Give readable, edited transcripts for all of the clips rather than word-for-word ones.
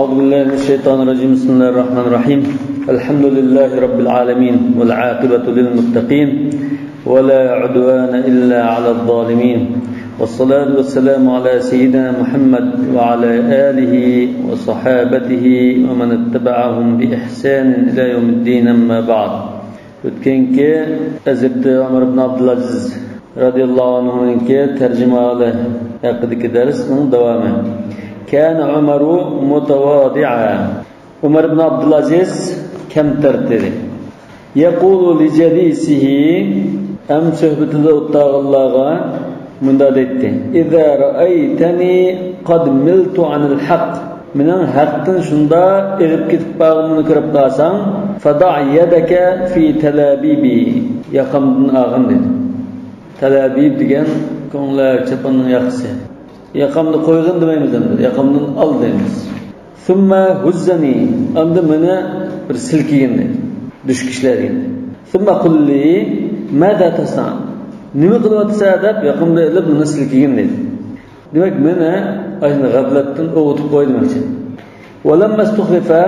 أعوذ بالله من الشيطان الرجيم بسم الله الرحمن الرحيم الحمد لله رب العالمين والعاقبة للمتقين ولا عدوان إلا على الظالمين والصلاة والسلام على سيدنا محمد وعلى آله وصحابته ومن اتبعهم بإحسان إلى يوم الدين أما بعد o'tganki Hazrat Umar ibn Abdulaziz radhiyallohu anhu'ningki tarjimali haqidagi darsning davomi. Kana Umaru mutawadi'a. Umar ibn Abdulaziz kamtar dedi. Yaqulu li jadisihi am suhbatida o'tag'anlarga munda deydi. Iza ra'aytani qad miltu 'anil haqq. Mening haqdan shunda irib ketib bag'imni ko'rib qalsang, fada' yadaka fi talabibi. Yaqamdan ag'in dedi. Talabib degan ko'nglar chapanning yaxshisi. Yaqamni qo'ygin demaymiz endi. Yaqamdan ol deymiz. Summa huzzani. Endi meni bir silkigin dedi. Dushkishlaring. Summa qulli mada tasan. Nima qilyapsan deb yaqamda ilib meni silkigin dedi. Demak meni ayni g'aflatdan o'g'itib qo'ydimoqchi. Walamma istukhlifa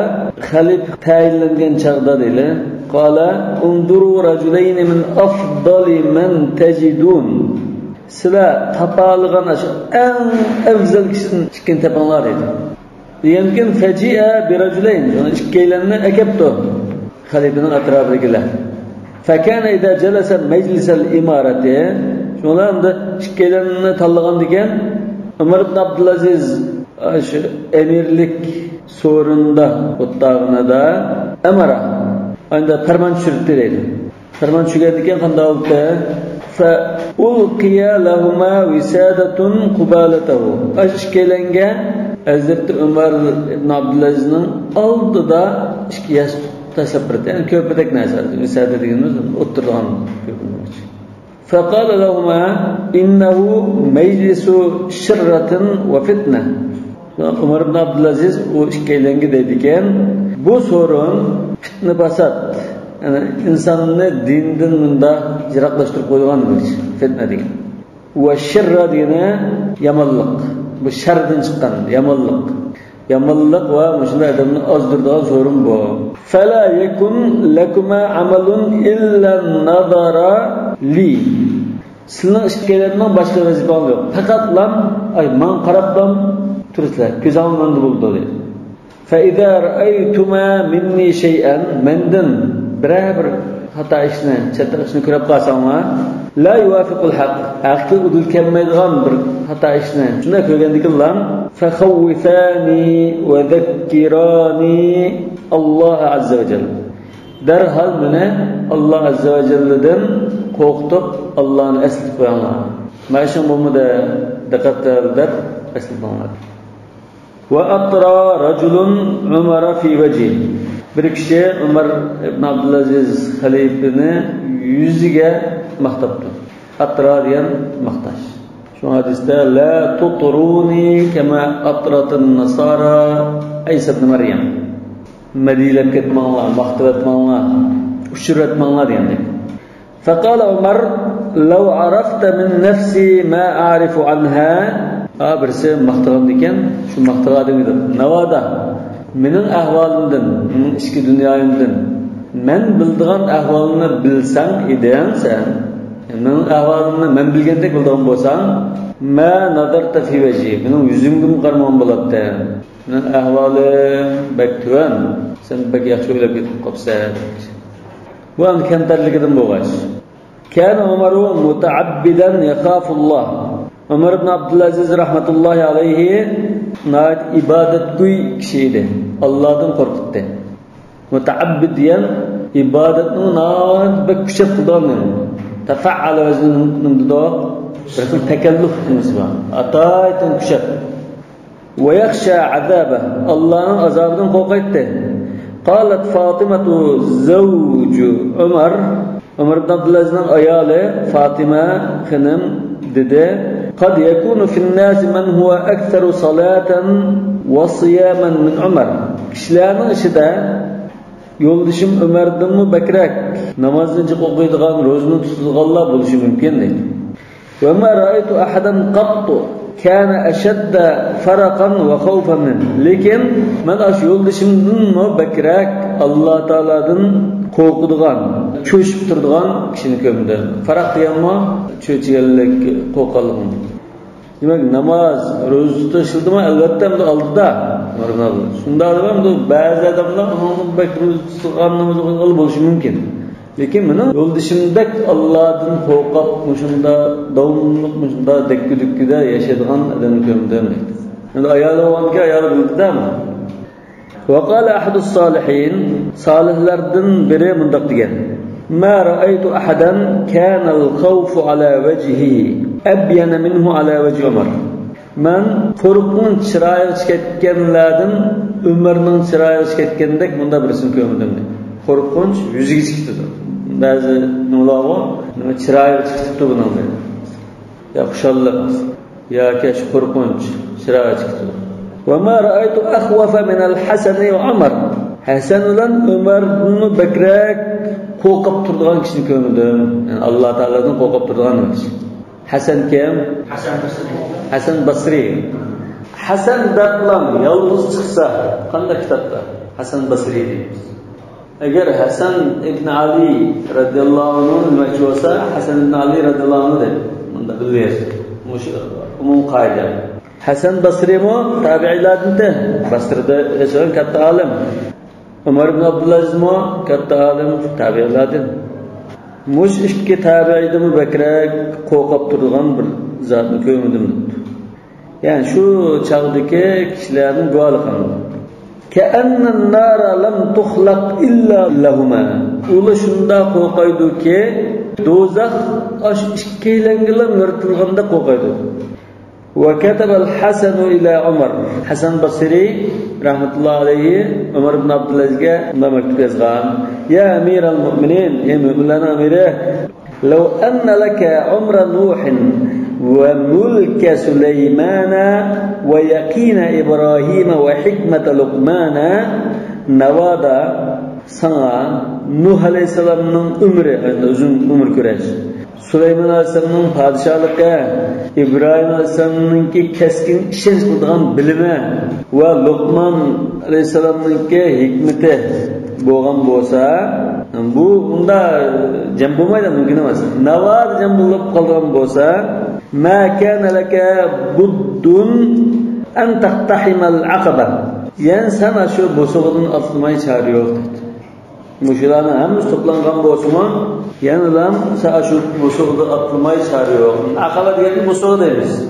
khalif tayinlangan chaqda dedi. Qala unduru rajulayn min afdali man tajidun. Sizlar tapalgan shu eng afzal kishini chiqqan tapanglar dedi. Yemkin faji'a bi rajulayn. Ikkilanni akabtu. Xalifaning atrofidagilar. Fakana idza jalasa majlis al-imarati. Shunda ikkilanni tanlagan degan Umar ibn Abdulaziz shu emirlik so'rinda o'tag'inida amara anda farmon tushirdi dedi. Farmon tushirgan ekan qanday bo'ldi? Fa ulqiya lahuma wisadatun qubalatahu. Ashkelanga Hazrat Umar ibn Abdulazizning oldida ikki yastuk tashlab berdi. Yani ko'pidek narsa. Wisada deganimiz o'tirgan ko'pincha. فقال لهما إنه مجلس شرة وفتنة. Umar ibn Abdulaziz o ikkilangi deydigan bu sorun fitna basat. Yani insonni dindan bunda yiroqlashtirib qo'ygan fitna degan. Va shirra degani yomonlik. Bu shardan chiqqan yomonlik. Yomonlik va mushunday odamni ozdiradigan sorun bu. Fala yakun lakuma amalun illa nazara li. Sizning ishingizdan boshqa vazifangiz yo'q. Faqatlam ay men qarablam turibsizlar. Ko'zamanda bo'ldi dedi. Fa idza ra'aytuma minni shay'an mendan bir xato ishni, chata ishni ko'rib qolsanglar, la yuwafiqul haqq. Haqqa udul kelmaydigan bir xato ishni shunda ko'rgandikinlar, fa khawfani wa dhakkirani Alloh azza va jalla. Darhol meni Alloh azza va jalladan qo'rqitib Allohni eslatib qo'yinglar. Mana shu bo'lmada diqqat qilib eslatib qo'yinglar. Va atra rajulun Umar fi wajhi. Bir kishi Umar ibn Abdulaziz xalifani yuziga maqtabdi. Atra degan maqtash. Shu hadisda la tutruni kama atratun nasara Isa ibn Maryam. Madilab ketmanglar, maqtab etmanglar, ushratmanglar degandik. فقال عمر لو عرفت من نفسي ما أعرف عنها birisi maqtagan ekan shu maqtagan edi navoda mening ahvolimdan mening ichki dunyoyimdan men bildigan ahvolni bilsang eding sen mening ahvolimni men bilgandek bildigan bo'lsang ma nadarta fi wajhi mening yuzimga qarman bo'ladi mening ahvolim baktuan sen bak yaxshi o'ylab ketib qolsan bu ham kamtarligidan bo'lg'ach kana Umaru muta'abbidan yakhafulloh. Umar ibn Abdulaziz rahmatullohi alayhi nayt ibodatgo'y kishi edi. Allohdan qo'rqitdi. Muta'abbid degan ibodatni nayt kuchab qilgan. Tafa'ala o'zining dido bir takalluf qilmoqda. Ataytan kuchab. Va yakhsha azaba. Allohning azobidan qo'rqaydi. Qalat Fatimatu zawju Umar ibn Abdulazizning ayoli Fatima xonim dedi qad yakunu fil nas man huwa aktharu salatan wa siyaman min Umar. Kishilarning ichida yo'ldishim Umardanmi bakrak namozni jiq o'qiydigan, ro'zani tutadiganlar bo'lishi mumkin dedi. Va ma ra'aytu ahadan qattu kana ashadda faraqan wa khawfan min. Lekin men aş yo'ldashimdan bakrak Alloh taoladan qo'rqadigan, ko'shib turadigan kishini ko'mdim. Faraq deganmi? Cho'chiganlik, qo'rqanlik. Demak, namoz, ro'za tutishildimi? Albatta buni oldida. Shunda ham ba'zi odamlar uni ro'za tutganimiz bo'lishi mumkin. Lekin meni yo'ldashimdek Allohdan qo'rqib, shunda davomli shunda dakki-dukkida yashaydigan odamni ko'mdim. Endi ayol bo'lganki, ayol bildimi? وقال أحد الصالحين صالح لردن بري من دقيقة ما رأيت أحدا كان الخوف على وجهه أبين منه على وجه عمر من فرقون شرايع شكتكن لادن عمر'ның شرايع شكتكندك من دا برسن كومدم فرقون yüzüge çıktı bazı nulağı şiraيع çıktı bunun ya xuşallık ya keş فرقون şiraيع çıktı وما رأيت أخوف من الحسن وعمر حسن ولن عمر بن بكرك qo'rqib turadigan kishini ko'mdim. Yani Alloh taoladan qo'rqib turadigan kishi. Hasan kim? Hasan Basri. Hasan daqlam yolg'iz chiqsa, qanday kitobda? Hasan Basri deymiz. Agar Hasan ibn Ali radhiyallohu anhu nima bo'lsa, Hasan ibn Ali radhiyallohu anhu deb bunda bilasiz. Mush umum qoida. Hasan Basri mo tabi'iylardan Basrada yashagan katta olim. Umar ibn Abdulaziz mo katta olim tabi'iylardan. Mush ikki tabi'iydan bakrak qo'rqib turgan bir zotni ko'mdim. Yani shu chaqdagi kishilarning guvohligi. Ka'anna an-nara lam tukhlaq illa lahuma. Ular shunda qo'rqaydiki, do'zax osh ikkilangilar yoritilganda qo'rqaydi. وكتب الحسن إلى عمر حسن بصري رحمة الله عليه عمر بن عبد العزيز ما مكتوب يزغان يا أمير المؤمنين يا مؤمنين أميره لو أن لك عمر نوح وملك سليمان ويقين إبراهيم وحكمة لقمان نوادا sana Nuh Aleyhisselam'ın ömrü, uzun ömür küreç. Süleyman Aleyhisselam'ın padişahlığı, İbrahim Aleyhisselam'ınki keskin işenç kıldıgan bilimi ve Luqman Aleyhisselam'ınki hikmeti boğan bolsa, bu bunda cem bulmaydı mümkün olmaz. Navad cem bulup kaldıgan bolsa, ma kana laka buddun an taqtahimal aqaba. Yani sana şu bosuğunun atılmayı çağırıyor. Müşrilerin hemimiz toplangan boşuma yanılan sana şu bosuğunu atılmayı çağırıyor. Akaba diyelim bosuğu değiliz.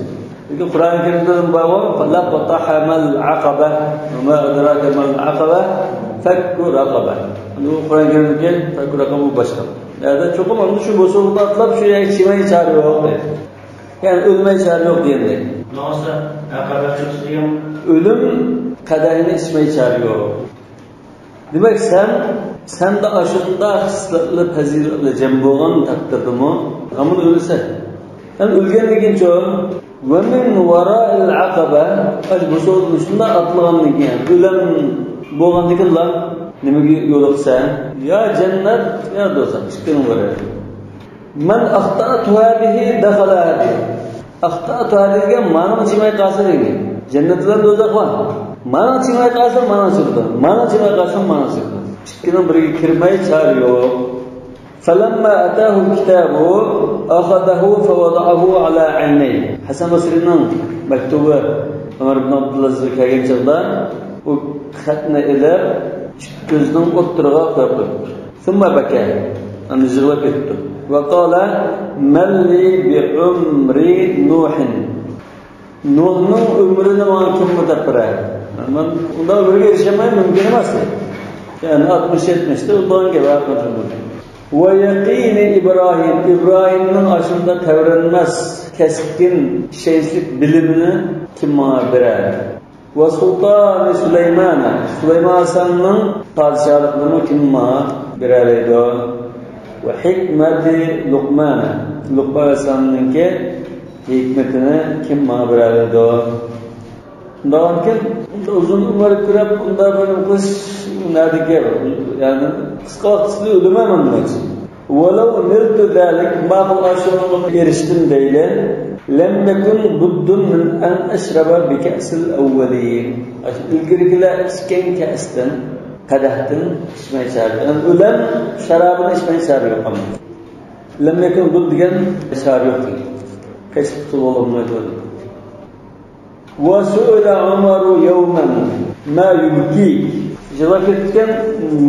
Çünkü Kur'an-ı Kerim'de babu فَلَقَطَحَمَا الْعَقَبَةِ وَمَا أَدْرَاكَ مَا الْعَقَبَةِ فَكُّ رَقَبَةِ. Bu Kur'an-ı Kerim'de fekku rakabu başka. Yani çok önemli şu bosuğunu atılıp şu ekşimeyi çağırıyor. Yani ölmeyi çağırıyor diyelim. Nasıl? Akaba çıksıyor. Ölüm kaderini içmeyi çağırıyor. Demek sen de aşırında hıslatlı, faziletli cem boğan takdirdi mi? Amın ölürse. Yani ölgenlikin çoğu وَمِنْ وَرَاءِ الْعَقَبَةِ bu sorunun üstünde atılganlık yani. Ölen boğanlıkın lan demek yoluksa ya cennet ya doza. Çıkın var ya. Men ahta'tu hadihi dakhala hadihi. Ahta'tu hadihi manam çimay qasır edi. Cennetler dozaq var. Mana çimay qasır mana çıktı. Mana çimay qasır mana çıktı. Çıkkının birga kirmay çağırıyor. فَلَمَّا أَتَاهُ الْكِتَابُ أَخَذَهُ فَوَضَعَهُ عَلَى عَيْنَيْهِ Hasan Basri'nin mektubu Ömer ibn Abdülaziz'e kelgen çağda o xatni elib gözünün o'ttirig'iga qo'yib qo'yibdi. Thumma baka. Ani yig'lab ketdi. Va qala man li bi umri Nuh. Nuhning umrini men kim mudabbiray? Men unda o'rga erishaman mumkin emas. Yani 60-70'te ondan gebe konuşuldu. Ve yaqini İbrahim'in aşında tevrenmez keskin şeyslik bilimini kim bana verer? Ve Sultan Süleyman Aleyhisselam'ın padişahlıklarını kim bana vererdi? Ve hikmeti Luqman Aleyhisselam'ın ki hikmetini kim bana vererdi? Ondan uzun ömür kürep bunda benim kız nerede yani kısa ölümem demek. Velav nirtu dalik maqul aşırılık eriştim değil. lem yakun buddun min an ashraba bi ka'sil awwalin. İlgirgiler içken ka'sdan, qadahdan içmay sarı. Yani ular şarabını içmay sarı yok ama. Lem yakun bud degan sarı yok. Kaç tutul olmaydı. Wa su'ila Umaru yawman ma yubki. Javob etgan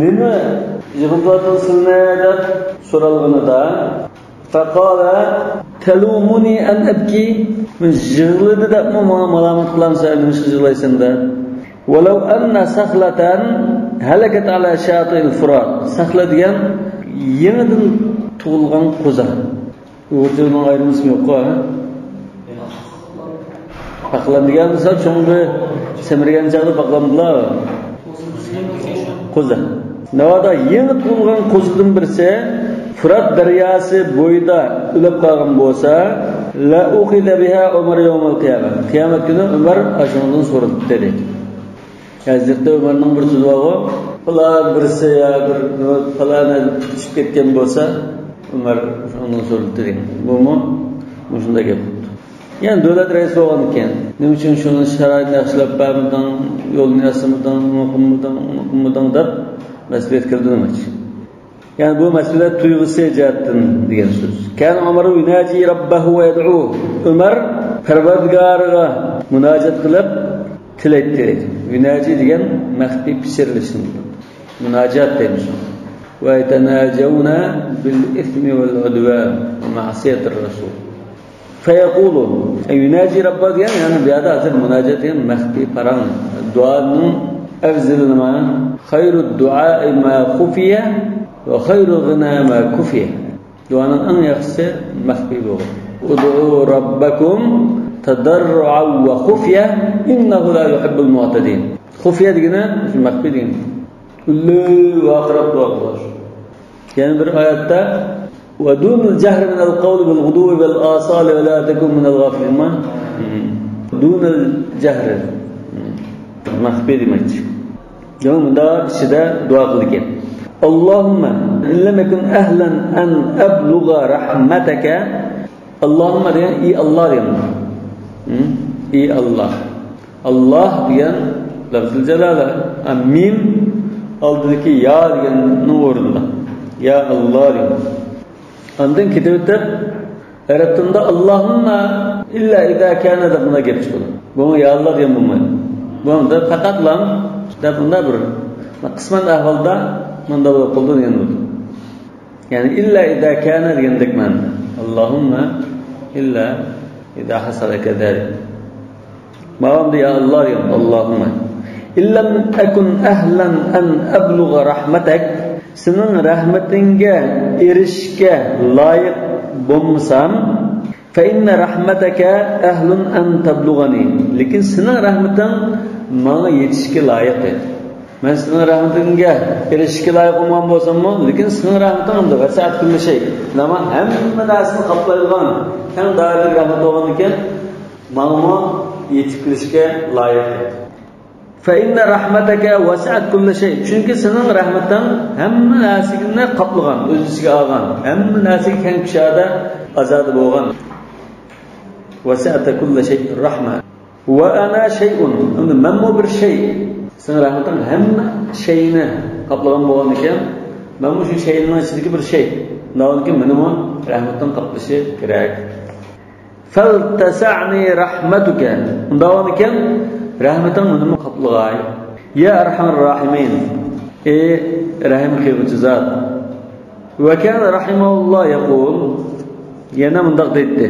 nima yig'ilvatılsınlar deb so'ralganida faqala talumuni an abki min jig'lidi deb malomat qilamsa nima jig'laysan-da walau anna sakhlatan halakat ala shatil furat sakhla degan yenidan tug'ilgan qo'za o'rtaning ayrimisi yo'q-ku Paklan degan misol cho'ng'i semirgan chog'da paklandilar qo'za navoda yangi tug'ilgan qo'zidan birisi Fırat daryosi bo'yida o'lib qolgan bo'lsa la uqila biha Umar yawmal qiyamah qiyomat kuni Umar ashundan so'radi dedi Hazrati Umarning bir so'zi bor falan birisi ya bir falana tushib ketgan bo'lsa Umar shundan so'radi dedi bu shunday gap yani davlat raisi bo'lgan ekan nima uchun shuni sharoitni yaxshilab bermidan yo'lni yasamidan muqimmidan deb mas'uliyat kirdi nima uchun yani bu mas'uliyat tuyg'usi jihatdan degan so'z kan Umar yunaji robbahu va yad'u Umar Parvardigoriga munojat qilib tilaydi yunaji degan maxfiy pishirilishni munojat deymiz va yatanajawna bil ithmi wal udwan wa ma'siyatir rasul فيقول يناجي ربه يعني بهذا أثر مناجاة مخفي فران الدعاء أفضل ما خير الدعاء ما خفي وخير الغنى ما كفي دعاء أن يخسر مخفي به ادعوا ربكم تضرعا وخفيا إنه لا يحب المعتدين خفيا دينا مش مخفي دينا كل وأقرب دعاء يعني بالآيات ودون الجهر من القول بالغدو والآصال ولا تكن من الغافلين ما دون الجهر مخفي demek. Demek da kişide dua kılırken Allahümme in lem yekun ehlen en ebluğa rahmeteke Allahümme diyen iyi Allah diyen iyi Allah Allah diyen lafz-ı celale mim aldığındaki ya diyenin uğrunda ya Allah diyen Andın kitabında Arapçada Allahümme illa idâ kâne de buna gelip çıkıyor. Bunu ya Allah diyen bulmayın. Bunu da fakat lan da bunda bir kısmen ahvalda bunda bu kuldu diyen oldu. Yani illa idâ kâne diyendik man. Allahümme illa idâ hasala kedâri. Mağamda ya Allah diyen Allahümme. İllem ekun ehlen en ebluğa rahmetek senin rahmetinge erişke layık bulmasam fe inne rahmeteke ehlun en tablugani lekin senin rahmetin bana yetişke layık dedi ben senin rahmetinge erişke layık olmam bolsam mı lekin senin rahmetin de vasat kulli şey ama hamma narsani qoplaydigan kang doirali rahmat bo'lgan ekan bana yetishke layık dedi فإن رحمتك وسعت كل شيء. Çünkü senin rahmetin hamma narsani qoplagan, o'z ichiga olgan. Hamma narsa keng kishada azodi bo'lgan. وسعت كل شيء rahma. Wa ana shay'un. Unda menmu bir şey. Senin rahmetin hamma shayni qoplagan bo'lgan ekan, men bu shu shayning ichidagi bir şey. Nahotki menimi rahmetin qoplashi kerak. Faltasa'ni rahmatuka. Unda ekan rahmetin menimi qoplag'ay. Ya arhamar rahimin. Rahim qiluvchi zot. Va kana rahimahulloh yaqul yana mundaq deydi.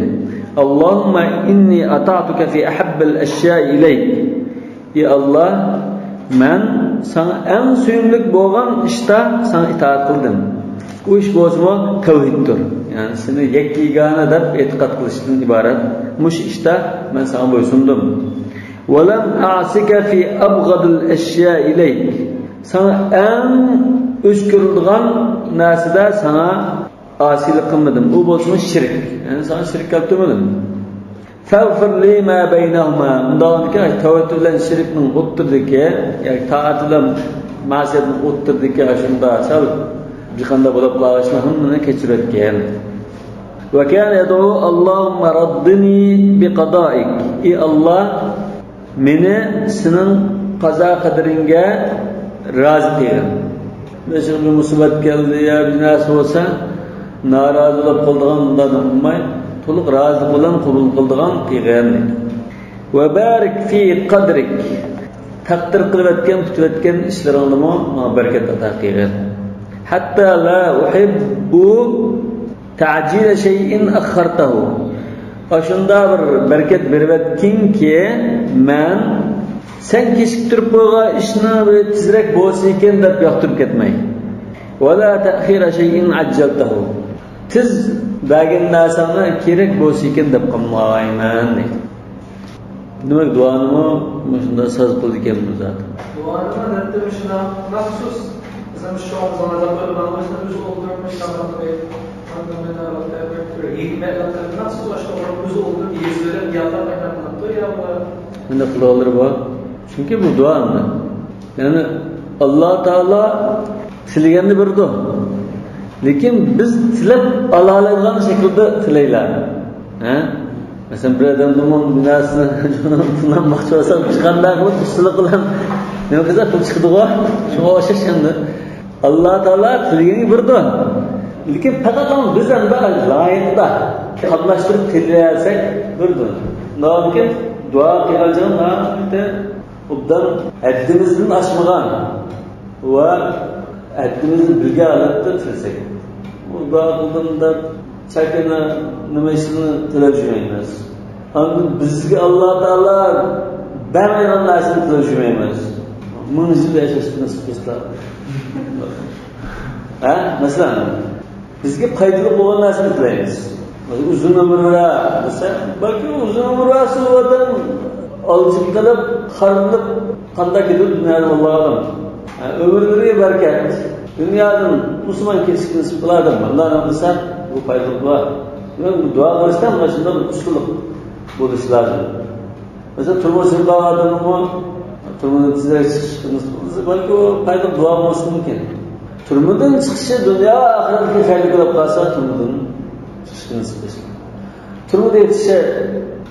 Allahumma inni ata'tuka fi ahabbil ashya'i ilayk. Ya Allah, men sana en suyumlik bo'lgan ishda sana itoat qildim. Bu ish bo'lsa tavhiddir. Yani seni yekkigona deb e'tiqod qilishdan iborat. Mush ishda men sana bo'ysundim. Wa lam a'sika fi abghadil ashya'i ilayk. Sana en o'chkirilgan narsada sana asilik qilmadim. U bo'lsa shirk. Yani sana shirk qilmadim. Fa'fir li ma baynahuma. Undaki tavhid bilan shirkning o'ttirdiki, ya'ni taat bilan ma'siyatning o'ttirdiki, shunda sal jiqanda bo'lib qolishni hammani kechirayotgan. Ve kâne yed'û Allahümme raddini bi qadâik. Ey Allah, meni senin qaza qadiringa razı qilgin. Mesela bir musibet geldi ya bir narsa olsa narazı bo'lib qoldigandan bo'lmay, to'liq razı bilan qabul qildigan qilgan. Ve barik fi qadrik. Taqdir qilib o'tgan, kutib o'tgan ishlaringni menga barakat ato qilgin. Hatta la uhibbu ta'jil shay'in akhartahu. Oshunda bir barakat berib o'tkinki, men sen kechiktirib qo'ygan ishni tezroq bo'lsa ekan deb yoqtirib ketmay. Va la ta'khira shay'in ajjaltahu. Tiz bergan narsani kerak bo'lsa ekan deb qilmayman deydi. Demak, duonimi shunda so'z qildi ekan bu zot. Duanı da şuna mahsus. Mesela şu an zamanlarda böyle bağımlısına yüz oldurmuş zamanları. Anlamına bakıyor. Hikmetler nasıl başka olarak yüz oldur yüzleri yalan kaynaklandı ya bu. Ne kılalar bu? Çünkü bu dua mı? Yani Allah Teala tilaganni berdi. Lekin biz tilab oladigan shaklda tilaylar. Ha? Mesela bir adam bunun binasini tunlanmoqchi bo'lsa, chiqandan qilib ustiga qilib nima qilsa pul chiqdi-ku. Shunga o'xshash endi. Allah Teala tilaganni berdi. Lekin faqat biz ham loyiqda qatnashtirib tilasak berdi. Lekin dua qilganimda obdan haddimizdan oshmagan va haddimizni bilga olib tilsak. Bu dua qilganda chakana nima ishini tilab yurmaymiz. Endi bizga Alloh taolo bermagan narsani tilab yurmaymiz. Munizda yashashni nasib qilsin. Ha, masalan, bizga foydali bo'lgan narsani tilaymiz. Uzun umr va desa, balki uzun umr va suvatdan olib qilib, xarilib qanday ketib dunyoni Allohdan. Ömürleriga barakat. Dunyodan musulmon ketishni nasib qiladi. Allohning bilsa bu foydali dua. Bu dua qilishdan shunday usullik bo'lishi lozim. Mesela turmushni qilganlarni turmushni tizlashni balki o foydali dua bo'lishi mumkin. Turmushdan chiqishi dunyo va oxiratga foyda qilib qolsa, turmushdan chiqishni nasib qilsin. Turmushda yetishi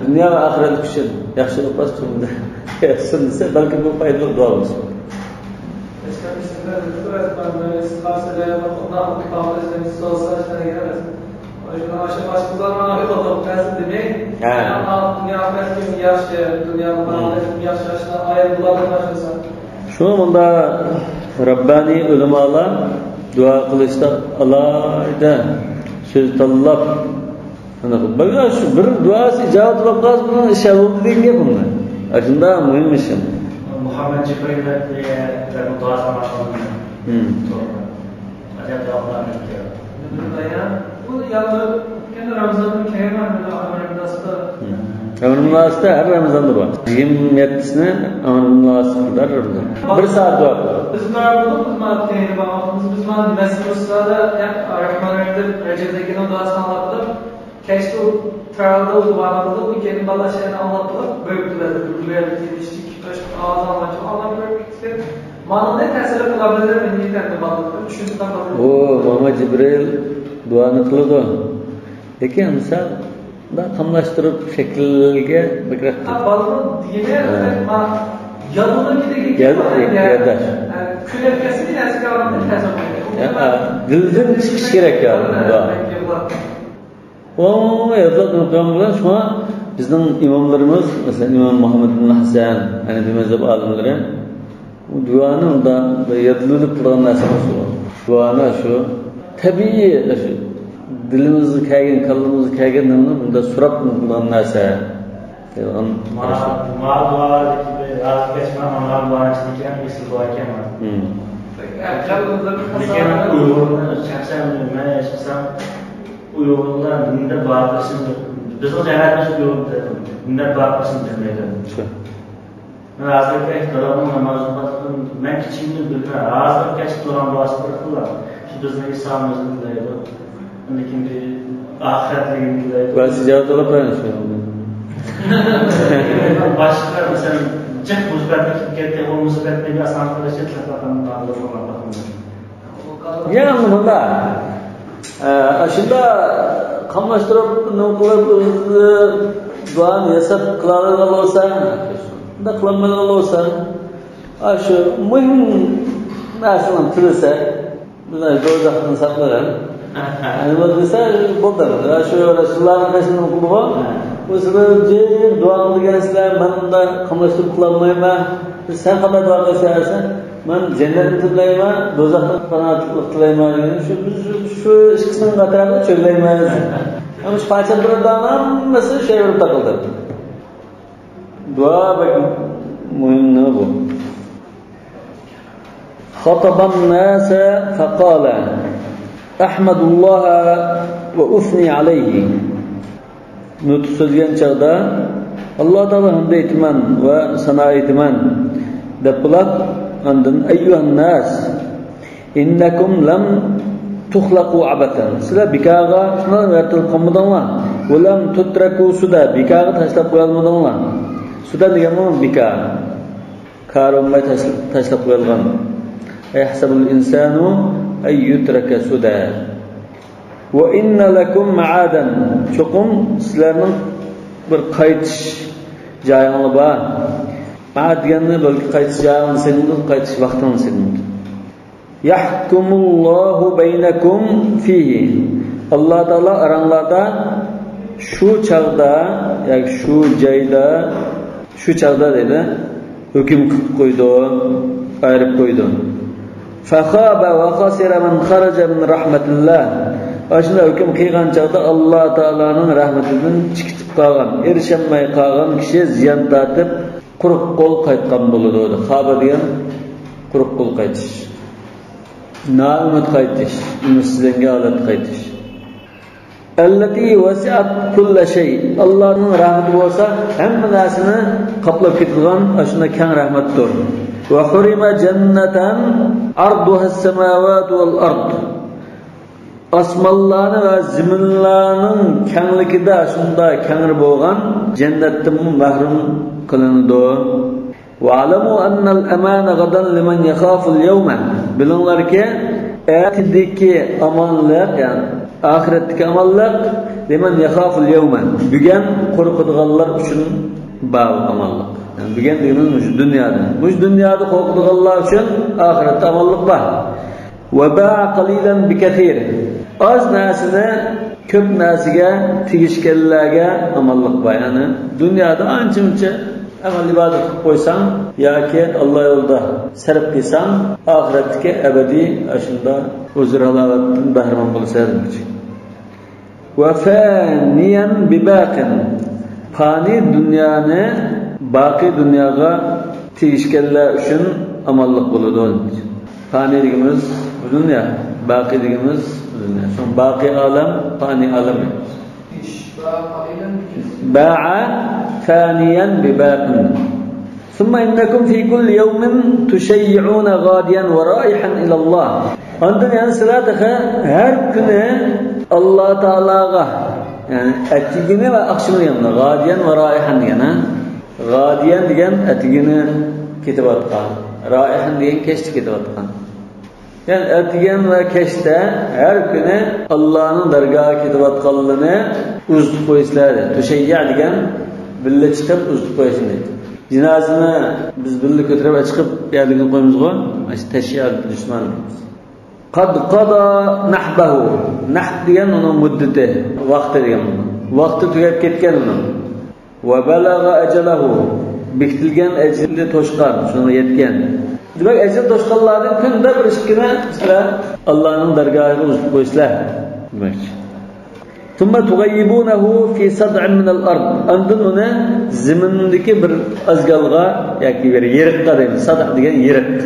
dunyo va oxirat uchun yaxshi bo'lib qolsa, turmushda yetsin desa, balki bu foydali dua bo'lsin. Şu anda Rabbani ulamalar dua qilishda alayda söz tanlab baga shu bir duosi ijobat bo'lib qolsa, buni ish bo'ldi degan gap bunda. Shunda muhim ish. Muhammed Cibril'e duasına başladım. Acaba cevaplar ne diyor? Bu yanında kendi Ramazan'ın keyfi var mı? Ömrümün ağası her Ramazan'da var. 27'sine ömrümün ağası kadar Ramazan. Bir saat dua. Biz bulduk, biz maddeyi bağımız. Biz maddeyi sırada Rahman'ın Recep'dekinin duasını anlattık. Keşke o travada duanı bu gelin bala şeyini anlattık. Böğüktüler, yetiştik. Ağzı anlatıyor. Allah böğüktüler. Manın ne tesiri kılabilir mi? Niyeten de bağlıdır. Üçüncüden bağlıdır. Muhammed Cibril duanı kıldı. Lekin misal da tamlaştırıp şekilge bakrak. Bağlıdır diyene yanına gidecek. Yerdaş. Külefkesini eski alanda tesir Dilden çıkış gerek ya. O yazılı durumlar şu an bizden imamlarımız mesela İmam Muhammed bin Hasan hani bir mezhep alimleri bu duanın da yadlılık kılan nasıl olur? Duana şu tabii şu dilimizi kaygan, kalbimizi kaygan bunda surap kılan nasıl? Ma dualar gibi razı geçmem ama duanın içindeki en iyisi dua kemer. Lekin uyg'urlar shaxsan men yashasam uyg'urlar dinda duo qilishni bizni jamiyatimiz dinda duo qilishni bilmaydi. Men hozirgi talabim namoz o'qib, men kichikni bilmayman. Hozirgacha Qur'on duosi qildilar. Shu bizning Islomimizni bilaydi. Lekin oxiratligini bilaydi. Va siz javob olasiz shu. Boshqa masalan cih musibatga ketdi, o musibatga asan qilish etlaqan ma'lum bo'lmadi. Yani bunda aslında qamlashtirib nima qilib duoni yasab qiladigan bo'lsa, unda qilmagan bo'lsa, shu muhim narsani tilasa, bunday do'zaxdan saqlagan. Nima desa bo'ldi. Shu Rasulullohning qasdini qilgan, o'zini duo qilgansizlar, men unda qamlashtirib qilolmayman. Sen qanday duo qilsansan? Men jannatni tilayman, do'zaxdan qanoatlik tilayman degan shu ikkisini qatorida cho'glayman. Ama şu parça buradan hammasi şey bo'lib taqildi. Duo muhim nima bu? Xataban nasa faqala ahmadulloh va usni alayhi. Nutq so'zgan chaqda Alloh taolo hamd aytaman va sano aytaman deb qilib, ondan ayyuhan nas innakum lam tuxlaqu abatan. Sizlar bikaga shunday yaratilib qolmadinglar. Ulam tutraku suda bikaga tashlab qo'yilmadinglar. Suda deganmi bika? Karomay tashlab qo'yilgan. Ayhsabul insanu ay yutraka suda. Wa inna lakum ma'adan. Chuqum sizlarning bir qaytish joyingiz bor. Ma'ad deganni balki qaytish joyingiz sizni qaytish vaqtingiz sizni. Yahkumullahu baynakum fihi. Allah Taala aranglarda şu çağda, yani şu joyda, şu çağda dedi, hukm qilib qo'ydi, ayirib qo'ydi. Fakhaba wa khasira man kharaja min rahmatillah. Ashuna hukm qilgan chaqda Alloh taolaning rahmatidan chiqib qolgan, erishamay qolgan kishi ziyon tortib, quruq qo'l qaytgan bo'ladi. Xaba degan quruq qo'l qaytish. Naumut qaytish, umidsizlangan holat qaytish. Allati wasi'at kull shay. Allohning rahmati bo'lsa, hamma narsani qoplab ketadigan ashuna keng rahmatdir. Va hurima jannatan arduha as-samawati wal ard. Osmonlarning va zaminlarning kengligida shunday kengri bo'lgan jannatdan mahrum qilinadi. وَعَلَمُوا أَنَّ الْأَمَانَ غَدًا لِمَنْ يَخَافُ الْيَوْمَ. Bilinglarki, ayatdagi amonlik, yani ahiretdagi amonlik liman yakhaful yawma. Bugun qo'rqadiganlar uchun bor amonlik. Yani bugun deganimiz shu dunyoda. Bu dunyoda qo'rqadiganlar uchun oxiratda amonlik bor. Wa ba'a qalilan bi kathir. Az narsani ko'p narsaga tegishganlarga amonlik bor. Yani dunyoda ancha-muncha amal ibodat qilib qo'ysang yoki Alloh yo'lida sarf qilsang, oxiratga abadiy shunda o'zir halovatdan bahramon bo'lasan. Va faniyan bibaqin. Fani dunyoni baqi dunyoga tegishganlar uchun amallik bo'ladi. Fani deganimiz bu dunyo, baqi deganimiz bu dunyo. Son baqi olam, fani olam. Ba'a ثانيا بباق ثم إنكم في كل يوم تشيعون غاديا ورائحا إلى الله. Ondan yani sıradaki her güne Allah Teala'ga yani etigini ve akşamını yanına gadiyan ve raihan yana. Gadiyan diyen etigini kitap atkan, raihan diyen keşti kitap atkan. Yani etigen ve keşte her güne Allah'ın dergahı kitap atkanlığını uzdup koyuslardı. Tüşeyya diyen billa chiqib uzib qo'yishni deydi. Jinozani biz billa ko'tarib chiqib yerga qo'yamiz-ku, mana tashiyat dushman. Qad qada nahbahu. Nahb degan uni muddati, vaqti degan. Vaqti tugab ketgan uni. Va balagha ajalahu. Bekitilgan ajali to'shqan, shunga yetgan. Demak, ajal to'shqanlarning kunda bir ishkina sizlar Allohning dargohiga uzib qo'yishlar demakchi. ثم تغيبونه في صدع من الأرض. Ondan uni zimindagi bir azgalga yoki bir yiritga deymiz. Sadaq degan yirit.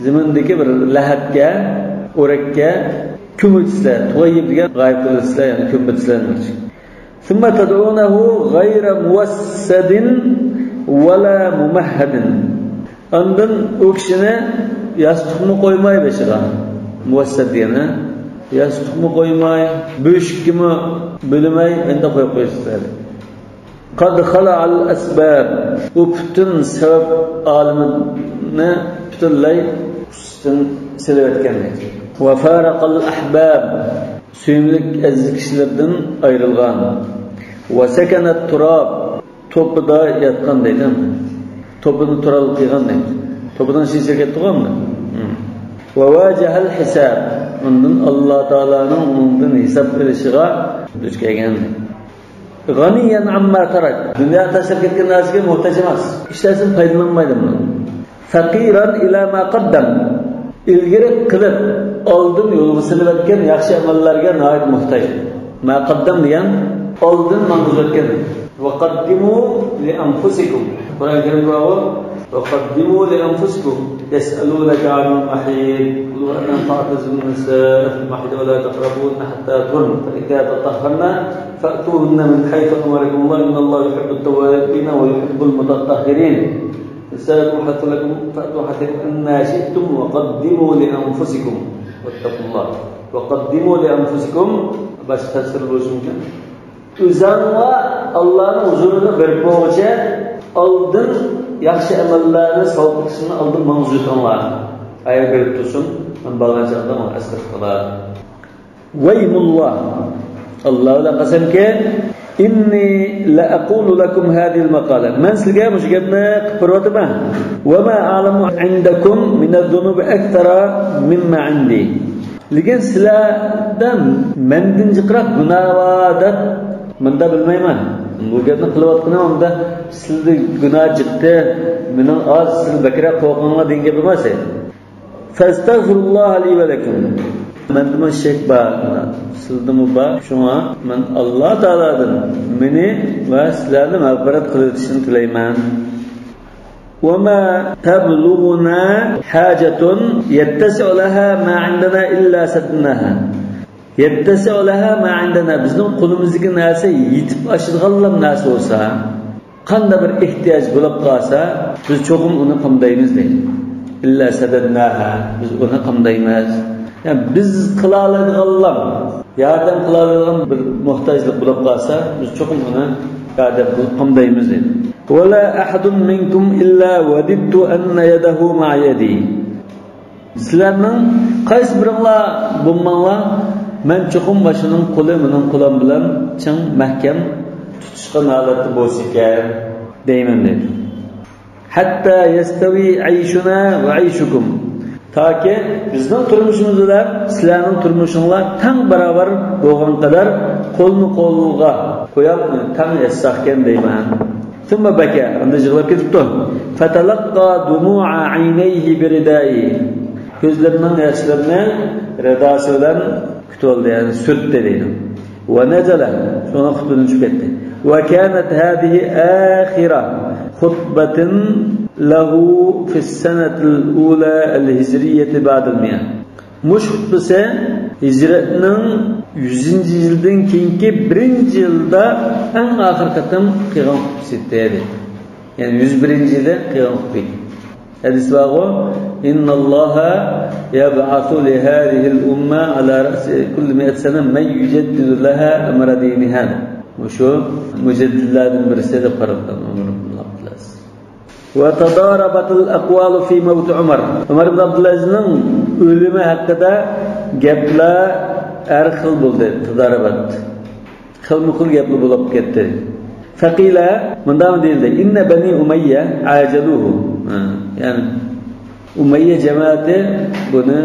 Zimindagi bir lahatga, o'rakka ko'mitsizlar. Tug'ayib degan g'ayib qilishlar, ya'ni ko'mitsizlar demoqchi. ثم تدعونه غير موسد ولا ممهد. Ondan u kishini yostiqni qo'ymay beshiga. Muvassad degani yostiqni qo'ymay, bo'shikni bo'lmay endi qo'yib qo'yishadi. Qad khala'al asbab. U butun sabab olimini butunlay ustidan silib o'tgan. Va faraqal ahbab. Suyumlik aziz kishilardan ayrilgan. Va sakanat turab, to'pida yotgan deydi. To'pini tural qilgan deydi. To'pidan shishga ketganmi? Va wajahal hisab. Undan Alloh taolaning undan hisob berishiga duch kelgan. Ganiyan amma tarak. Dunyo tashlab ketgan narsaga muhtoj emas. Ishlasin foydalanmaydi bundan. Faqiran ila ma qaddam. Ilgari qilib oldin yo'lga silvatgan yaxshi amallarga nihoyat muhtoj. Ma qaddam degan oldin ma'lumotga. Va qaddimu li anfusikum. Qur'on karimda va qaddimu li anfusikum yas'alunaka 'anil mahid qul wa anna ta'tazilun nisaa fil mahid wa la taqrabuna hatta tuhurna fa idza tatahharna fa'tuhunna min haythu amarakum Allah inna Allah yuhibbu at-tawwabin wa yuhibbu al-mutatahhirin. Assalamu alaykum fa'tu hatta anna shi'tum wa qaddimu li anfusikum wattaqullah wa qaddimu li anfusikum bas tasir bo'lsin. O'zingga Allohning huzurida berib qo'ycha oldin yaxshi amallarni savqishni oldin mavzutonlar. Agar berib tursin, men balajaqda astagfirullah. Vaymullah. Alloh la qasamki inni la aqulu lakum hadhihi al-maqala. Men sizga bu gapni qilib va ma a'lamu 'indakum min adh-dhunubi akthara mimma 'indi. Lekin sizlardan mendan jiqroq gunoh deb menda bilmayman. Bu gapni qilayotganimda sizning gunoh jiqdi, mening oz siz bakra qo'rqinglar degan gap emas. Fastaghfirulloh li va lakum. Mendimi shek bor, sizdimi bor. Shunga men Alloh taoladan meni va sizlarni mag'firat qilishini tilayman. Wa ma tablughuna hajatun yattasi'u laha ma 'indana illa sadnaha. Yattasi'u laha ma 'indana bizning qo'limizdagi narsa yetib oshirganlar narsa bo'lsa, qanday bir ehtiyoj bo'lib qolsa, biz cho'qim uni qamdaymiz deydi. Illa sadnaha biz uni qamdaymiz. Yani biz qiladiganlar, yordam qiladigan bir muhtojlik bo'lib qolsa, biz cho'qim uni yordam qilib qamdaymiz deydi. Wala ahadun minkum illa wadidtu anna yadahu ma'a yadi. Sizlarning qaysi biringlar bo'lmanglar, men cho'qim başının qo'li mening qo'lim bilan ching mahkam tutishgan holatda bo'lsa kerak deyman dedi. Hatta yastawi ayshuna va ayshukum. Taki bizning turmushimiz bilan sizlarning turmushinglar tang barobar bo'lgan qadar qo'lni qo'lga qo'yib tang yassaqkan deyman. Thumma baka, unda jig'lab ketibdi. Fatalaqqa dumu'a aynayhi biridai. Ko'zlarining yoshlarini ridasi bilan kutoldi, yani sürttü deydi. Ve nezala, sonra hutbeden çıkıp etti. Ve kânet hâzihi âkhira hutbetin lahu fissenetil ula el-hicriyeti ba'dil mi'ah. Muş hutbesi hicretinin 100. yıldan keyinki 1. yılda en ahir katım kıygan hutbesi dedi. Yani 101. yılda kıygan hutbesi. Hadis var o. İnna Allaha yab'athu li hadhihi al-umma ala ra'si kulli 100 sene men yujaddidu laha amra diniha. Bu şu mujaddidlardan birisi de qarabdan Umar ibn Abdulaziz. Ve tadarabat al-aqwal fi mawt Umar. Umar ibn Abdulazizning o'limi haqida gaplar har xil bo'ldi, tadarabat. Xilma-xil gaplar bo'lib ketdi. Faqila bundan deyildi. Inna bani Umayya ajaluhu. Yani Umayya cemaati buni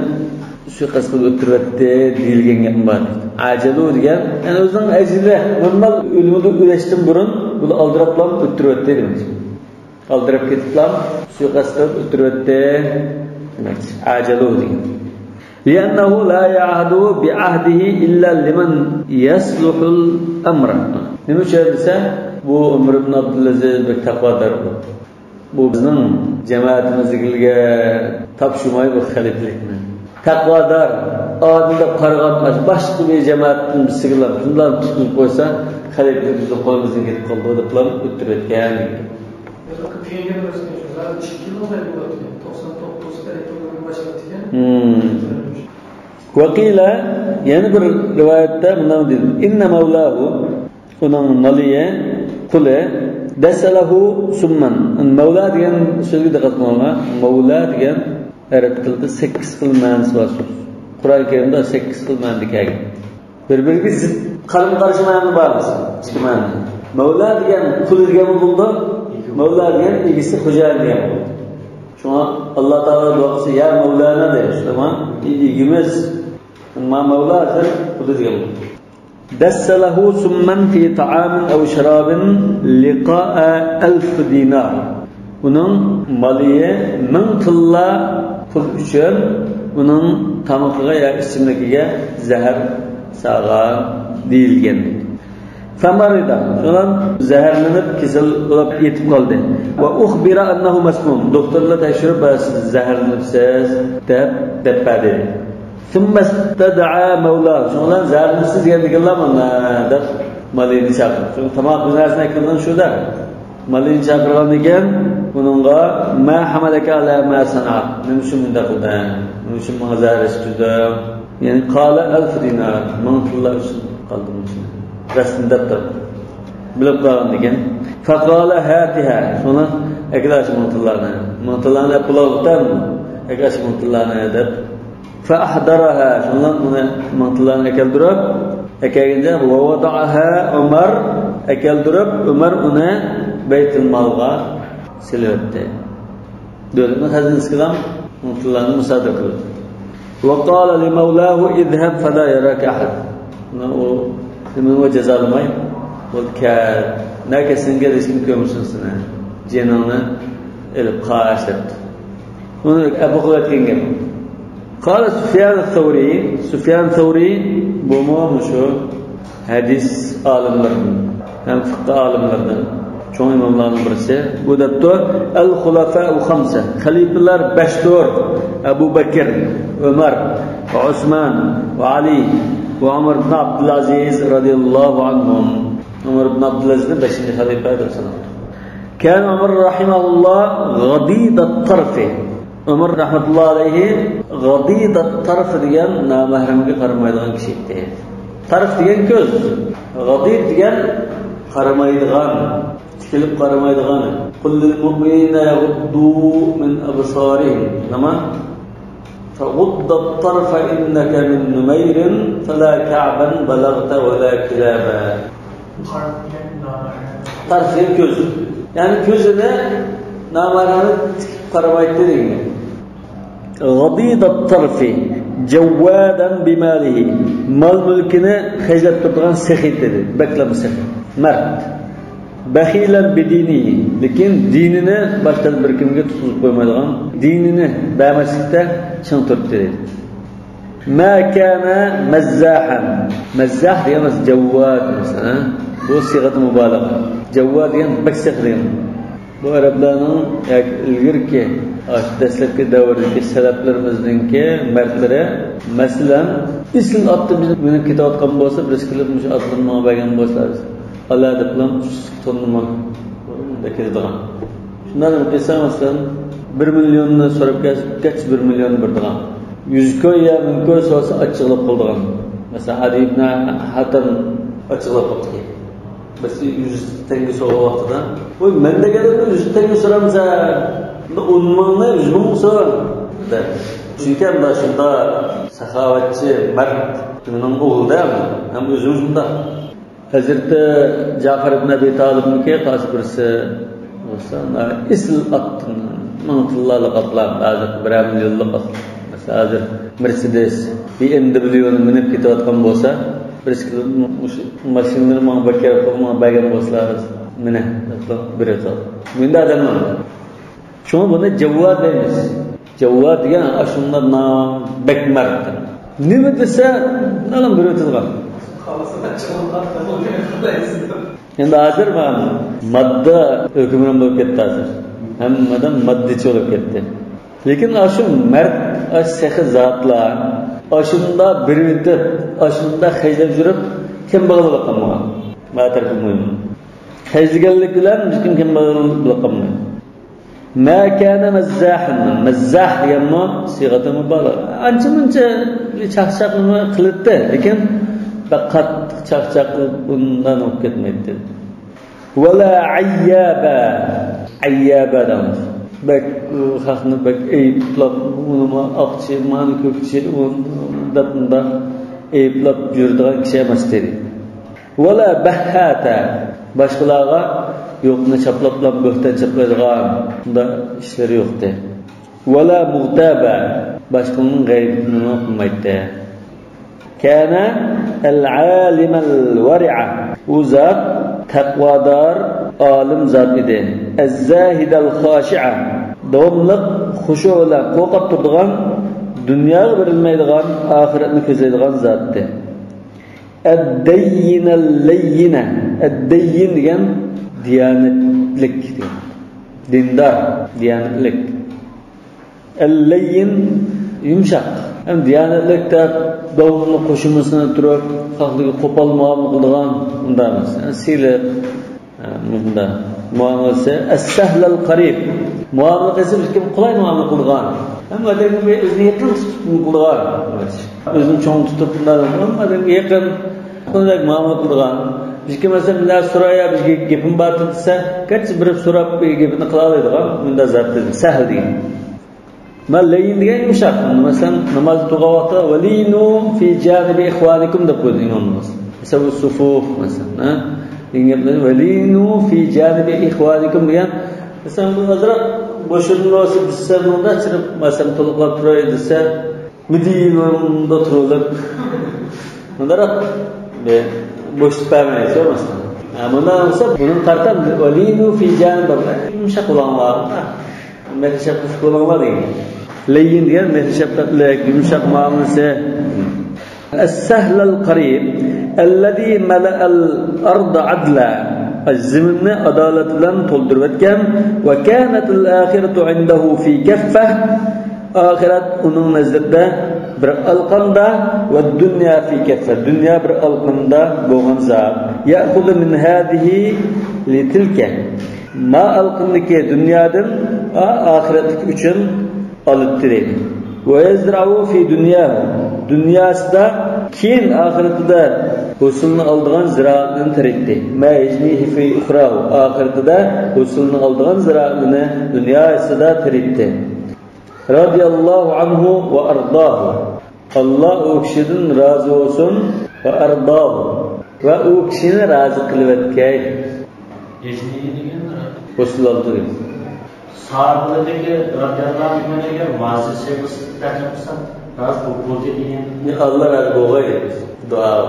shu qasqib o'tiribdi deyilgan gap bor. Ajalu degan, yani o'zining ajli normal o'limni o'lashdan burun buni oldirablam o'tiribdi demak. Oldirib ketiblar, shu qasqib o'tiribdi demak. Ajalu degan. Li'annahu la ya'hadu bi'ahdihi illa liman yasluhul amra. Nima uchun desa, bu Umar ibn Abdulaziz bir taqvodor bu. Bu bizning jamoatimizga topshirmay bu xaliflikni. Taqvodor odamga qarag'atmas, boshqa bir jamoatning bisiglar, shundan tutib qo'ysa, xaliflik bizning qo'limizdan ketib qoldi deb o'tirayotgan. Vaqila yana bir rivoyatda bundan deydi. Inna mavlahu uning maliye quli dasalahu summan. Mavla degan so'zga diqqat qilinglar. Mavla degan arab tilida 8 xil ma'nosi bor. Qur'on Karimda 8 xil ma'no degan. Bir-biriga zid qarama-qarshi ma'no bormiz. Ikki ma'no. Mavla degan qul degan bo'ldi. Mavla degan egisi xo'jayin degan bo'ldi. Shuna Alloh taolo duosi ya Mavlana deydi. Tamam? Egimiz ma Mavladir qul degan bo'ldi. Dassalahu summan fi ta'amin aw sharabin liqa'a 1000 dinar. Uning maliye 1000 tilla pul uchun uning tamoqiga yoki ichimligiga zahar sağan deyilgan. Famarida, shundan zaharlanib kasal bo'lib yetib qoldi. Va ukhbira annahu masmum. Doktorlar tekshirib, siz zaharlanibsiz deb berdi. Thumma istad'a mawla. Shundan zaharlanibsiz deganlar mana deb malini chaqirdi. Shu tamoq narsani aytgandan shuda. Malini chaqirgan ekan, uningga ma hamalaka ala ma sana. Nima uchun bunda qildan? Nima uchun mazarish juda? Yani qala 1000 dinar. Mantullar uchun qoldim uchun. Rasmda tur. Bilib qolgan ekan. Faqala hatiha. Shuna aklash mantullarni pulovdan aklash mantullarni deb fa ahdaraha. Shundan uni mantullarni keltirib, akaganda va wada'aha Umar akeltirib, Umar uni Baytul Malga silibdi. Dördüncü hazin iskilam mantullarni musodara qildi. وقال لمولاه اذهب فلا يراك أحد. من وجه ظالمين والكاد ناكسن قد اسم كومسن سنة جنونا القاشد. هناك أبو خلات كينجم. قال سفيان الثوري بومو مشو حديث عالم لردن هم فقه عالم لردن çoğun imamların birisi. Bu da el-Hulafa'u 5. Halifeler 5'tir. Ebu Bekir, Ömer, Osman, Ali ve Ömer ibn Abdülaziz radıyallahu anhum. Ömer ibn Abdülaziz'in 5. halifedir sana. Kan Ömer rahimahullah gadidat tarfi. Ömer rahmetullahi aleyhi gadidat tarfi diyen namahremge qaramaydigan kişiydi. Tarf diyen göz. Gadid diyen qaramaydigan. Tikilib qaramaydigan. Qul lil mu'minina yaghuddu min absarihim. Nima? فغض الطرف إنك من نمير فلا كعبا بلغت ولا كلابا. Tarf göz. Yani gözüne namaranı tikip qaramaydı degan. Gadidat tarfi jawadan bimalihi. Mal mülkini xejlab turgan sexit dedi. Beklama sexit. Mert. Baxilan bidini, lekin dinini boshdan bir kimga tutib qo'ymaydigan, dinini damaslikda ching turibdi dedi. Ma kana mazzahan. Mazzah demas jawad mesela. Bu sigat mubalagha. Jawad degan baksak degan. Bu arablarning ilgirki dastlabki davrdagi salaflarimizninki mardlari masalan ism otni bizni ketayotgan bo'lsa, biz qilib shu otni mabagan bo'lsangiz Allah deplam tonma dekildigan. Shundan qilsam masalan 1 millionni so'rab kaç 1 million berdigan. 100 ko'y ya 1000 ko'y so'rasa ochiqlab qoldigan. Masalan Ali ibn Hatim ochiqlab qoldi. Biz 100 tenge so'rab vaqtida, "Voy men deganimda 100 tenge so'ramsa, 10 mingni 100 ming so'ra." Chunki unda shunda saxovatchi mard uning o'g'lida ham o'zi shunda. Hazreti Cafer ibn Abi Talib'ninki qarşı birisi olsa, isl attın, mantıllarla qatlar, bazı 1 milyonluk qatlar. Mesela hazır Mercedes, BMW'ni minib ketayotgan bo'lsa, birisi mashinani mana bakar qilma bagan bo'lsalar, mana birisi. Bunda adamlar. Shuni buni Javvad deymiz. Javvad degan ashunlar nom bekmar. Nima desa, nima birotilgan. Endi hozir modda hukmron bo'lib ketdi hozir. Hammadan moddachi bo'lib ketdi. Lekin shu mard ash-shaxs zotlar ashunda bir bitib, ashunda xejlab yurib, kim bo'lib qolmagan. Ma'tar qilmayman. Xejliganlik bilan kim bo'lib qolmaydi. Ma kana mazzahan, mazzah deganmi siyg'ati mubalagha. Ancha-muncha chaqchaqni qilibdi, lekin faqat chaqchaq bundan o'tib ketmaydi. Wala ayyabadan bak xalqni bak ayblab uni oqchi, mani ko'kchi unda eyblab yuradigan kishi emas dedi. Wala bahata boshqalarga yo'qni chaplab bo'xtan chaplaydigan bunda ishlari yo'q dedi. Wala muhtaba boshqaning g'aybini qilmaydi. Kana al-alim al-wari'a uzat taqvodor olim zot edi. Az-zahid al-khashi'a davomliq xushu bilan qo'rqib turadigan, dunyoga berilmaydigan, oxiratni ko'zlaydigan zotdi. Ad-dayyin al-layyina ad-dayyin degan diyanatlik, dindor, diyanatlik. Al-layyin yumshoq. Hem diyanatlikda davomli qo'shimini turib, xalqga qo'pol muomala qiladigan unda emas. Siliq bunda muomalasi as-sahl al-qarib. Muomala qilsa kim qulay muomala qilgan. Hamma odamga o'zini yaqin tutib qilgan. O'zini cho'ng tutib hamma odamga yaqin qilib muomala qilgan. Bizga masalan bilan so'raya, bizga gapim bor desa, qancha birib so'rab gapini qila oladigan bunda zotdir. Sahl degan. Malayin degan yumshoq. Masalan namoz o'qigan vaqtda valinu fi janibi ikhwanikum deb qo'ydi imomimiz. Masalan sufuf masalan, ingilizda valinu fi janibi ikhwanikum degan. Masalan bu azroq boshunlosi bisanunda chirib masalan to'liqlab turay desa, midiyonda turib bundaroq bosh tutmaydi masalan. Bundan olsa bunun tartan valinu fi janibi yumshoq olanlar. Mehşaplı olanlar değil. Leyin diyen mehşaplık, yumuşak muamelesi. Es-sahl al-qarib ellezî mela'al arda adla. Az-ziminni adalet bilen toldurib etken ve kânetul âhiretu indehu fî keffeh. Ahiret onun nezdinde bir alqanda ve dünya fî keffeh. Dünya bir alqanda boğan zat. Ya'khudhu min hâzihi li tilke. Ma alqındaki dünyadan ahiretlik üçün alıptı deydi. Ve yezra'u fi dünyahu. Dünyasında keyin ahiretinde husulunu aldığın ziraatını terikti. Ma yecnihi fi ukhrahu. Ahiretinde husulunu aldığın ziraatını dünyasında terikti. Radiyallahu anhu ve ardahu. Allah o kişiden razı olsun ve ardahu. Ve o kişini razı kılıvetkey. Yecnihi degan husul aldı. Sahabe'deki radıyallahu anh'e vazife şeyimiz tercümesin. Razı bu dediğin. Allah razı olsun. Dua.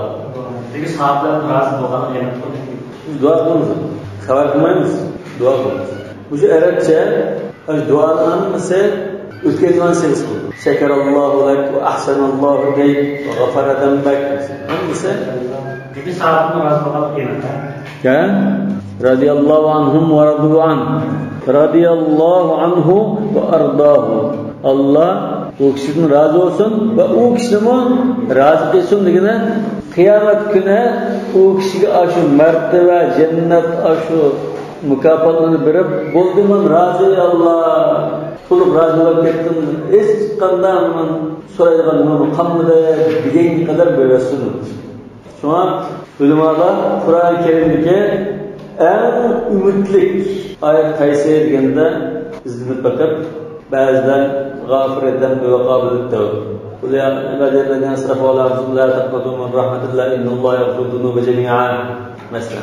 Peki sahabeler razı olan yemek koydu. Dua kılınız. Sever kılmayınız. Dua kılınız. Bu şey Arapça, duanın mesela ülkeden ses kıldı. Şekerallahu lek ve ahsanallahu lek ve gafara dembek. Hangisi? Peki sahabeler razı olan yemek. Ya? Radiyallahu anhum ve radu an. Radiyallahu anhu ve ardahu. Allah o kişinin razı olsun ve o kişinin razı kılsın degene kıyamet günü o kişiye aşı mertebe cennet aşı mükafatlarını verip bulduğumun razı Allah kulup razı olup kettim hiç kandan soraydıgan bunu kanmıda bildiğin kadar böylesin. Şu an ulemalar Kur'an-ı Kerim'deki en ümitlik ayet tavsiye edildiğinde izlenip bakıp bazıdan gafir eden ve kabilik de olur. Kulya ibadetlerden asrafu ala la taqnatu min rahmetillah innallaha yaghfiru zunuba jami'an. Mesela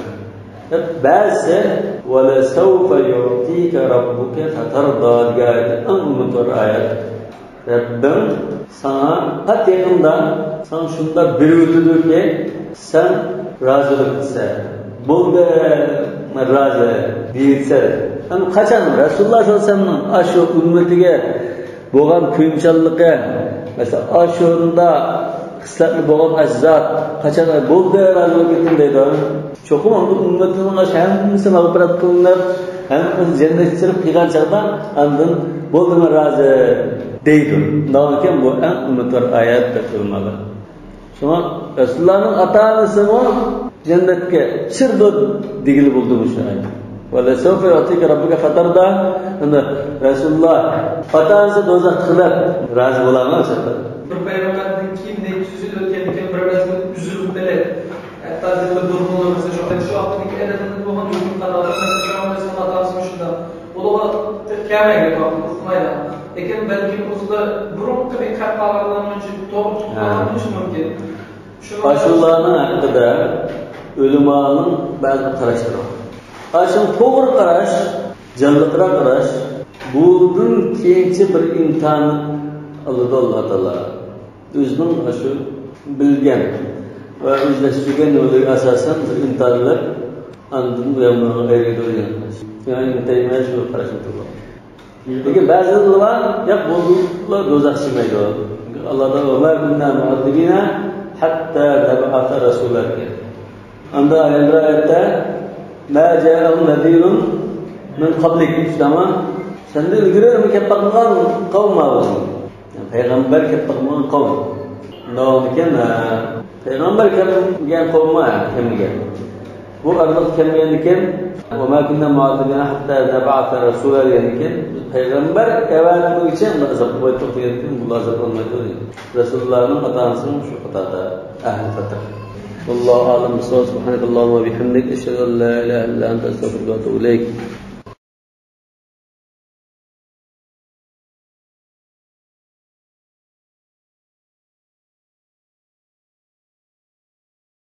bazı ve la sawfa yu'tika rabbuka fatarda diye anlatır ayet. Rabbim sana hat yakında sana şunda bir ödülür ki sen razılık ise buldu razı değilse yani kaçan Resulullah sallallahu aleyhi ve sellem aşı ümmetiga bo'lgan kuyimchanligi mesela aşurunda qislatli bo'lgan ajzat qachon bo'ldi razılık etdim deydi. Cho'qim ummatining aşı hammasi mag'firat qilinib hammasi jannatga kirib qilgan chaqda andin bo'ldimi razı deydi. Undan keyin bu eng umidvor oyat deb bilinadi. Shuna Rasulullahning ata-onasi jannatga chirdi degili bo'ldi bu oyat. Wala sawfa yu'tika rabbuka fatarda. Rasulullah ata-onasi do'zax qilib razı bo'laman shunda. Bir payg'ambarning kiyimdagi so'zil o'tganiga bir razı üzülüp bilet. Hatta bizde durumlar mesela şu haftaki edebinde bo'lgan yo'l qarorlar mesela ata-onasi shunda. Ular kamaga qo'ymaydi. Lekin balki o'zida burunqi bir qatlardan önce to'g'ri tutib mumkin. Aşularının hakkında ölümanın bazı karışları var. Aşın doğru karaş, canlıklara karaş, bunun keyinci bir imtihanı aldı Allah Teala. Özünün aşı bilgen ve özleştirgen yolu asasen bir imtihanlar andın ve gayret oluyor. Yani imtihanlar şu karışım tutulur. Peki bazıları var, ya bozulukla dozak silmeydi o. Allah Teala "Ve kunna mu'azzibina hatta neb'ate rasulan." Anda ayette "Ma ca'ahum nadhirun min qablik." Tamam. Sende ilgiler mi kettakman kavm var. Peygamber kettakman kavm. Nawaken peygamber kelgen kavm var kemgen. Bu arada kemgenken "Ve ma kunna mu'azzibina hatta neb'ate rasulan." yani peygamber evvelinin için azap koydu diyelim bu azap olmadı. Resulullah'ın hatasının şu hatada ahli fatır. Vallahu a'lam. Subhanakallahumma ve bihamdik eşhedü en la ilahe illa ente estağfiruke ve etûbü ileyk.